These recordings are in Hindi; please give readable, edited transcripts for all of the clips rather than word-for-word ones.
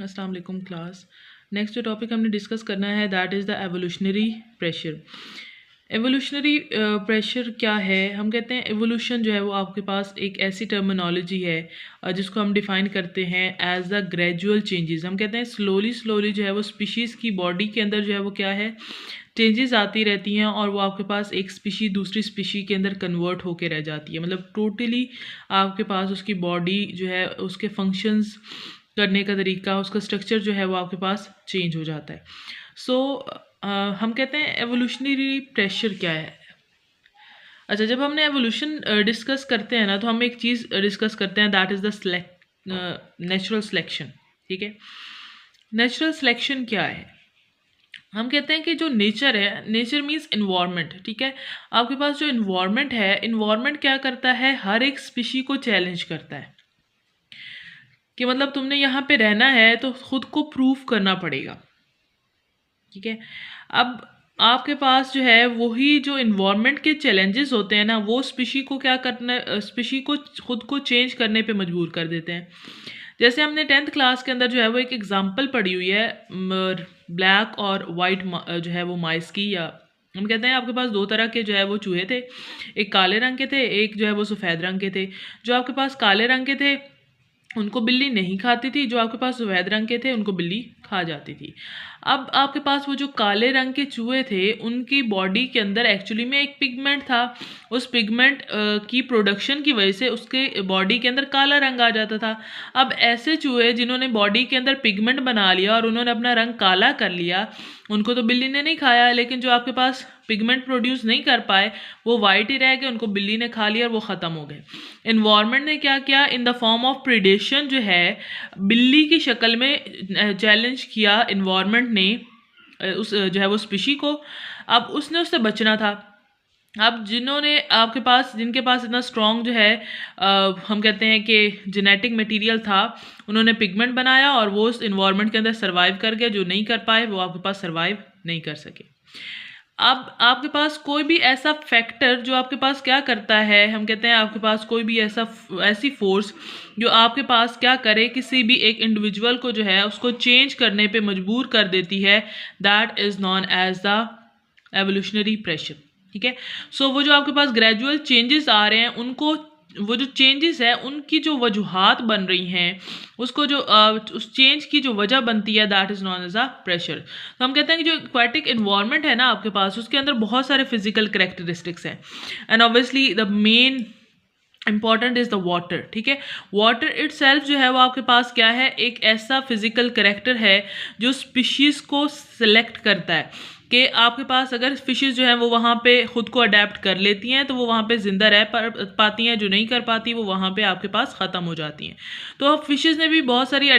अस्सलाम वालेकुम क्लास। नेक्स्ट जो टॉपिक हमने डिस्कस करना है that is the evolutionary pressure. Evolutionary pressure क्या है? हम कहते हैं एवोल्यूशन जो है वो आपके पास एक ऐसी टर्मिनोलॉजी है जिसको हम डिफ़ाइन करते हैं एज द ग्रेजुअल चेंजेस। हम कहते हैं स्लोली स्लोली जो है वो स्पीशीज़ की बॉडी के अंदर जो है वो क्या है, चेंजेस आती रहती हैं और वो आपके पास एक स्पीशी दूसरी स्पीशी के अंदर कन्वर्ट होके रह जाती है। मतलब टोटली आपके पास उसकी बॉडी जो है, उसके फंक्शंस करने का तरीका, उसका स्ट्रक्चर जो है वो आपके पास चेंज हो जाता है। सो हम कहते हैं एवोल्यूशनरी प्रेशर क्या है। अच्छा, जब हमने एवोल्यूशन डिस्कस करते हैं ना, तो हम एक चीज़ डिस्कस करते हैं that is the natural selection. ठीक है, नेचुरल सिलेक्शन क्या है? हम कहते हैं कि जो नेचर है, नेचर मीन्स इन्वायरमेंट। ठीक है, आपके पास जो इन्वायरमेंट है, इन्वायरमेंट क्या करता है, हर एक स्पीशी को चैलेंज करता है कि मतलब तुमने यहाँ पे रहना है तो खुद को प्रूव करना पड़ेगा। ठीक है, अब आपके पास जो है वही जो इन्वायरमेंट के चैलेंजेस होते हैं ना, वो स्पीशी को क्या करना, स्पीशी को खुद को चेंज करने पे मजबूर कर देते हैं। जैसे हमने 10th क्लास के अंदर जो है वो एक एग्जांपल पढ़ी हुई है ब्लैक और वाइट जो है वो माइस की, या हम कहते हैं आपके पास दो तरह के जो है वो चूहे थे, एक काले रंग के थे, एक जो है वो सफ़ेद रंग के थे। जो आपके पास काले रंग के थे उनको बिल्ली नहीं खाती थी, जो आपके पास सफ़ेद रंग के थे उनको बिल्ली खा जाती थी। अब आपके पास वो जो काले रंग के चूहे थे उनकी बॉडी के अंदर एक्चुअली में एक पिगमेंट था। उस पिगमेंट की प्रोडक्शन की वजह से उसके बॉडी के अंदर काला रंग आ जाता था। अब ऐसे चूहे जिन्होंने बॉडी के अंदर पिगमेंट बना लिया और उन्होंने अपना रंग काला कर लिया, उनको तो बिल्ली ने नहीं खाया, लेकिन जो आपके पास पिगमेंट प्रोड्यूस नहीं कर पाए वो वाइट ही रह गए, उनको बिल्ली ने खा लिया और वो ख़त्म हो गए। इन्वायरमेंट ने क्या किया, इन द फॉर्म ऑफ प्रिडेशन जो है बिल्ली की शक्ल में चैलेंज किया इन्वायरमेंट ने उस जो है वो स्पीशी को। अब उसने उससे बचना था। अब जिन्होंने आपके पास, जिनके पास इतना स्ट्रॉन्ग जो है हम कहते हैं कि जेनेटिक मटेरियल था, उन्होंने पिगमेंट बनाया और वो उस इन्वायरमेंट के अंदर सर्वाइव कर गए। जो नहीं कर पाए वो आपके पास सर्वाइव नहीं कर सके। अब आपके पास कोई भी ऐसा फैक्टर जो आपके पास क्या करता है, हम कहते हैं आपके पास कोई भी ऐसी फोर्स जो आपके पास क्या करे, किसी भी एक इंडिविजुअल को जो है उसको चेंज करने पे मजबूर कर देती है, that is known as the evolutionary pressure. ठीक है, सो वो जो आपके पास ग्रेजुअल चेंजेस आ रहे हैं, उनको वो जो चेंजेस है उनकी जो वजूहात बन रही हैं, उसको जो उस चेंज की जो वजह बनती है that is known as a pressure. तो हम कहते हैं कि जो एक्वाटिक इन्वायरमेंट है ना आपके पास, उसके अंदर बहुत सारे फिजिकल करेक्टरिस्टिक्स हैं and obviously the main important is the water. ठीक है, वाटर इट सेल्फ जो है वो आपके पास क्या है, एक ऐसा फिजिकल करेक्टर है जो स्पीशीज़ को सिलेक्ट करता है कि आपके पास अगर फिशेस जो हैं वो वहाँ पे ख़ुद को अडेप्ट कर लेती हैं तो वो वहाँ पे ज़िंदा रह पाती हैं, जो नहीं कर पाती वो वहाँ पे आपके पास ख़त्म हो जाती हैं। तो अब फिशेस ने भी बहुत सारी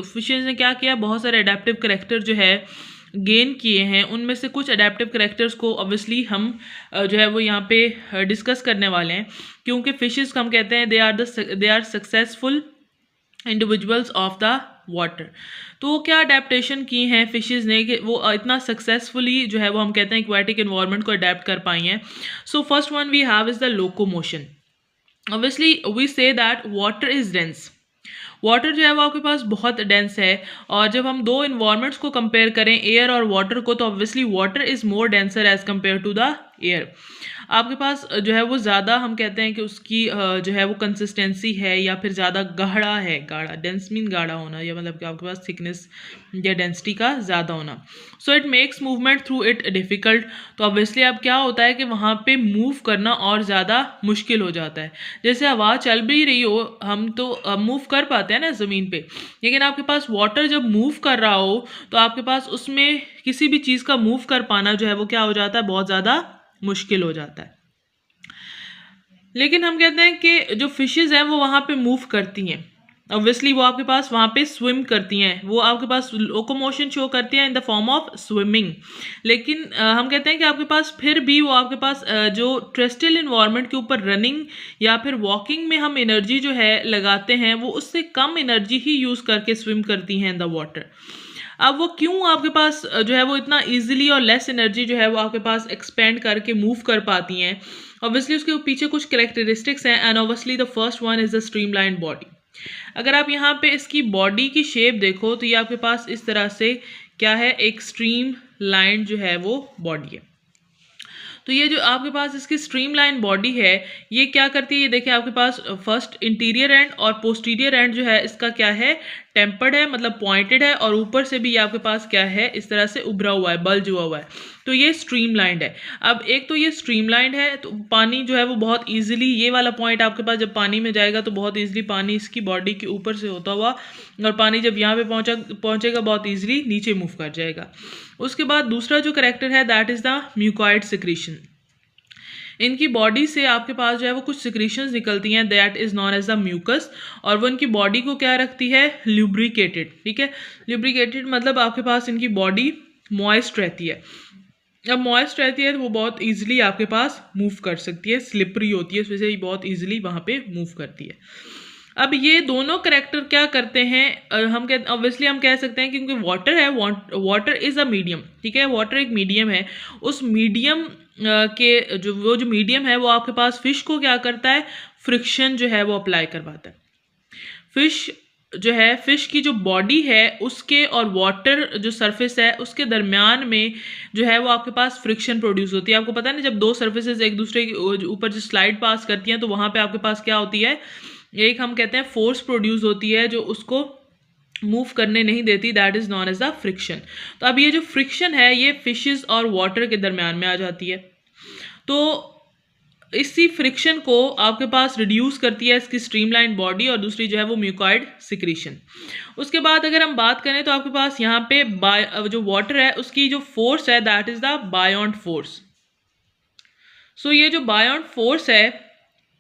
फिशेस ने क्या किया, बहुत सारे अडेप्टिव करेक्टर जो है गेन किए हैं। उनमें से कुछ अडेप्टिव करेक्टर्स को ऑब्वियसली हम जो है वो यहाँ पे डिस्कस करने वाले हैं, क्योंकि फिशेस हम कहते हैं they are successful individuals of the water. तो वो क्या अडेप्टेशन की हैं फिशेस ने कि वो इतना सक्सेसफुली जो है वो हम कहते हैं एक्वाटिक इन्वायरमेंट को अडेप्ट कर पाई हैं। So first one we have is the locomotion. Obviously we say that water is dense. Water जो है वो आपके पास बहुत डेंस है, और जब हम दो इन्वायरमेंट्स को कंपेयर करें एयर और वाटर को, तो obviously water is more denser as compare to the air. आपके पास जो है वो ज़्यादा हम कहते हैं कि उसकी जो है वो कंसिस्टेंसी है या फिर ज़्यादा गाढ़ा है। गाढ़ा, डेंस मीन गाढ़ा होना, या मतलब कि आपके पास थिकनेस या डेंसिटी का ज़्यादा होना। So it makes movement through it difficult. तो ऑब्वियसली अब क्या होता है कि वहाँ पे मूव करना और ज़्यादा मुश्किल हो जाता है। जैसे हवा चल भी रही हो, हम तो मूव कर पाते हैं ना ज़मीन पे, लेकिन आपके पास वाटर जब मूव कर रहा हो तो आपके पास उसमें किसी भी चीज़ का मूव कर पाना जो है वो क्या हो जाता है, बहुत ज़्यादा मुश्किल हो जाता है। लेकिन हम कहते हैं कि जो फिशेस हैं वो वहाँ पे मूव करती हैं, ऑब्वियसली वो आपके पास वहाँ पे स्विम करती हैं, वो आपके पास लोकोमोशन शो करती हैं इन द फॉर्म ऑफ स्विमिंग। लेकिन हम कहते हैं कि आपके पास फिर भी वो आपके पास जो टेरेस्ट्रियल इन्वायरमेंट के ऊपर रनिंग या फिर वॉकिंग में हम एनर्जी जो है लगाते हैं, वो उससे कम एनर्जी ही यूज़ करके स्विम करती हैं इन द वाटर। अब वो क्यों आपके पास जो है वो इतना ईजिली और लेस एनर्जी जो है वो आपके पास एक्सपेंड करके मूव कर पाती हैं, ऑब्वियसली उसके पीछे कुछ कैरेक्टरिस्टिक्स हैं and obviously the first one is the streamline body. अगर आप यहाँ पे इसकी बॉडी की शेप देखो तो ये आपके पास इस तरह से क्या है, एक स्ट्रीम लाइन जो है वो बॉडी है। तो ये जो आपके पास इसकी स्ट्रीमलाइन बॉडी है, ये क्या करती है, ये देखिए आपके पास फर्स्ट इंटीरियर एंड और पोस्टीरियर एंड जो है इसका क्या है, टेम्पर्ड है, मतलब पॉइंटेड है, और ऊपर से भी ये आपके पास क्या है, इस तरह से उभरा हुआ है, बल्ज हुआ है। तो ये स्ट्रीमलाइंड है। अब एक तो ये स्ट्रीमलाइंड है, तो पानी जो है वो बहुत ईजिली, ये वाला पॉइंट आपके पास जब पानी में जाएगा तो बहुत ईजिली पानी इसकी बॉडी के ऊपर से होता हुआ, और पानी जब यहाँ पे पहुंचेगा बहुत ईजिली नीचे मूव कर जाएगा। उसके बाद दूसरा जो करेक्टर है that is the mucoid secretion. इनकी बॉडी से आपके पास जो है वो कुछ सिक्रीशंस निकलती हैं, that is known as the mucus, और वो इनकी बॉडी को क्या रखती है, ल्यूब्रिकेटेड। ठीक है, ल्यूब्रिकेटेड मतलब आपके पास इनकी बॉडी मॉइस्ट रहती है। अब मॉइस्ट रहती है तो वो बहुत ईजिली आपके पास मूव कर सकती है, स्लिपरी होती है, इस वजह से बहुत ईजिली वहाँ पे मूव करती है। अब ये दोनों करेक्टर क्या करते हैं, हम ऑब्वियसली हम कह सकते हैं क्योंकि वाटर है, वाटर इज़ अ मीडियम। ठीक है, वाटर एक मीडियम है, उस मीडियम के जो मीडियम है वो आपके पास फिश को क्या करता है, फ्रिक्शन जो है वो अप्लाई करवाता है। फिश जो है, फिश की जो बॉडी है उसके और वाटर जो सरफेस है उसके दरमियान में जो है वो आपके पास फ्रिक्शन प्रोड्यूस होती है। आपको पता है ना, जब दो सरफेसेस एक दूसरे के ऊपर जो स्लाइड पास करती हैं तो वहाँ पे आपके पास क्या होती है, एक हम कहते हैं फोर्स प्रोड्यूस होती है जो उसको मूव करने नहीं देती, that is known as the friction. तो अब ये जो फ्रिक्शन है ये फिशेस और वाटर के दरमियान में आ जाती है। तो इसी फ्रिक्शन को आपके पास रिड्यूस करती है इसकी स्ट्रीमलाइन बॉडी, और दूसरी जो है वो म्यूकॉइड सिक्रीशन। उसके बाद अगर हम बात करें तो आपके पास यहाँ पे जो वाटर है उसकी जो फोर्स है that is the buoyant force. So ये जो बायोंट फोर्स है,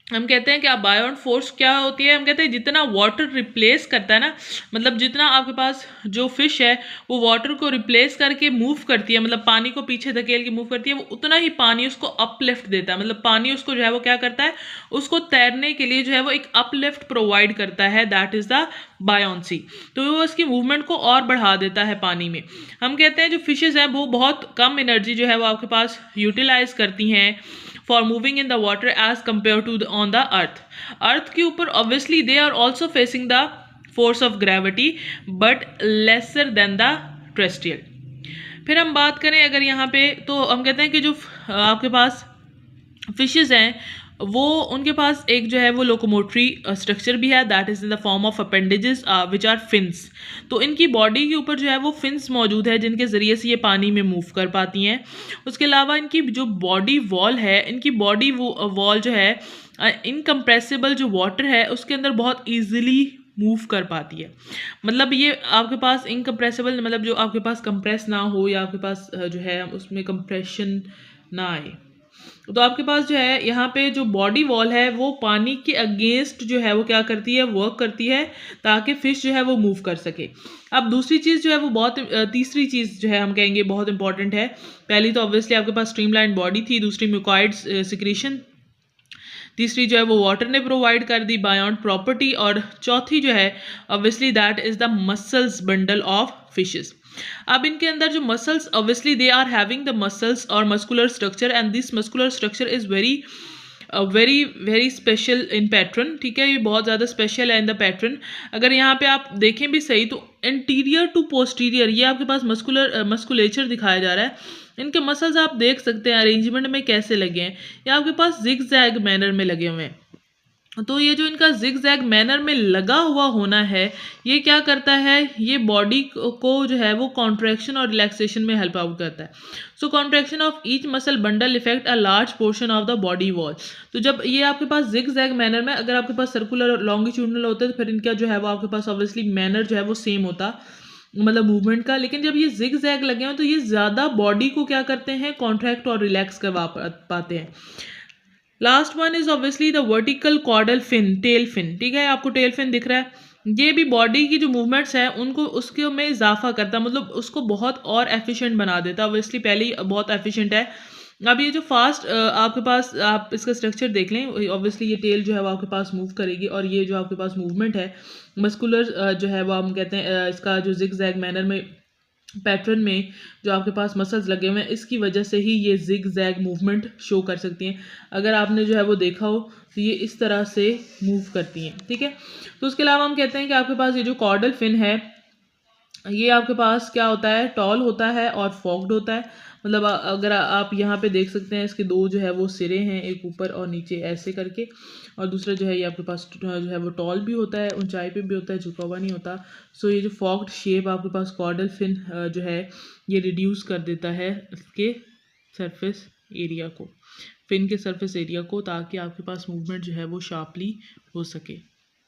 हम कहते हैं कि आप बायोंट फोर्स क्या होती है, हम कहते हैं जितना वाटर रिप्लेस करता है ना, मतलब जितना आपके पास जो फिश है वो वाटर को रिप्लेस करके मूव करती है, मतलब पानी को पीछे धकेल के मूव करती है, वो उतना ही पानी उसको अपलिफ्ट देता है। मतलब पानी उसको जो है वो क्या करता है, उसको तैरने के लिए जो है वो एक अपलिफ्ट प्रोवाइड करता है, दैट इज द बायोंसी। तो वो उसकी मूवमेंट को और बढ़ा देता है पानी में। हम कहते हैं जो फिशेज हैं वो बहुत कम एनर्जी जो है वो आपके पास यूटिलाइज करती हैं for moving in the water as compared to on the earth के ऊपर obviously they are also facing the force of gravity but lesser than the terrestrial। फिर हम बात करें अगर यहाँ पे, तो हम कहते हैं कि जो आपके पास फिशेज हैं वो उनके पास एक जो है वो लोकोमोटरी स्ट्रक्चर भी है, that is in the form of appendages which are fins. तो इनकी बॉडी के ऊपर जो है वो फिन्स मौजूद है जिनके ज़रिए से ये पानी में मूव कर पाती हैं। उसके अलावा इनकी जो बॉडी वॉल है, इनकी बॉडी वॉल जो है इनकम्प्रेसिबल जो वाटर है उसके अंदर बहुत ईजिली मूव कर पाती है। मतलब ये आपके पास इनकम्प्रेसिबल मतलब जो आपके पास कंप्रेस ना हो या आपके पास जो है उसमें कंप्रेशन ना आए। तो आपके पास जो है यहाँ पे जो बॉडी वॉल है वो पानी के अगेंस्ट जो है वो क्या करती है, वर्क करती है ताकि फिश जो है वो मूव कर सके। अब दूसरी चीज़ जो है वो बहुत तीसरी चीज़ जो है हम कहेंगे बहुत इंपॉर्टेंट है। पहली तो ऑब्वियसली आपके पास स्ट्रीमलाइन बॉडी थी, दूसरी म्यूकॉइड सिक्रीशन, तीसरी जो है वो वाटर ने प्रोवाइड कर दी बायोंट प्रॉपर्टी, और चौथी जो है obviously that is the muscles bundle of fishes. अब इनके अंदर जो muscles obviously they are having the muscles और muscular structure, and this muscular structure is very very very special in pattern. ठीक है, ये बहुत ज़्यादा स्पेशल है इन द पैटर्न। अगर यहाँ पे आप देखें भी सही तो इंटीरियर टू पोस्टीरियर ये आपके पास मस्कुलेचर दिखाया जा रहा है। इनके मसल्स आप देख सकते हैं अरेंजमेंट में कैसे लगे हैं, ये आपके पास जिग जैग मैनर में लगे हुए हैं। तो ये जो इनका जिग जैग मैनर में लगा हुआ होना है ये क्या करता है, ये बॉडी को जो है वो कॉन्ट्रैक्शन और रिलैक्सेशन में हेल्प आउट करता है। So contraction of each muscle bundle effect a large portion of the body wall. तो जब ये आपके पास जिग जैग मैनर में, अगर आपके पास सर्कुलर और लॉन्गिट्यूडनल होता है तो फिर इनका जो है वो आपके पास ऑब्वियसली मैनर जो है वो सेम होता मतलब मूवमेंट का। लेकिन जब ये जिग जैग लगे हैं तो ये ज़्यादा बॉडी को क्या करते हैं, कॉन्ट्रैक्ट और रिलैक्स करवा पाते हैं। Last one is obviously the vertical caudal fin, tail fin. ठीक है, आपको टेल फिन दिख रहा है, ये भी बॉडी की जो मूवमेंट्स हैं उनको उसके में इजाफा करता है, मतलब उसको बहुत और एफिशिएंट बना देता है। ऑब्वियसली पहले ही बहुत एफिशिएंट है। अब ये जो फास्ट आपके पास आप इसका स्ट्रक्चर देख लें, ऑब्वियसली ये टेल जो है वो आपके पास मूव करेगी, और ये जो आपके पास मूवमेंट है मस्कुलर जो है वो हम कहते हैं इसका जो जिग जैग मैनर में पैटर्न में जो आपके पास मसल्स लगे हुए हैं, इसकी वजह से ही ये जिग जैग मूवमेंट शो कर सकती हैं। अगर आपने जो है वो देखा हो तो ये इस तरह से मूव करती हैं, ठीक है। तो उसके अलावा हम कहते हैं कि आपके पास ये जो कॉर्डल फिन है, ये आपके पास क्या होता है, टॉल होता है और फॉक्ड होता है। मतलब अगर आप यहाँ पे देख सकते हैं, इसके दो जो है वो सिरे हैं, एक ऊपर और नीचे ऐसे करके, और दूसरा जो है ये आपके पास जो है वो टॉल भी होता है, ऊंचाई पे भी होता है, झुका हुआ नहीं होता। सो ये जो फॉक्ड शेप आपके पास कॉर्डल फिन जो है ये रिड्यूस कर देता है इसके सरफेस एरिया को, फिन के सरफेस एरिया को, ताकि आपके पास मूवमेंट जो है वो शार्पली हो सके।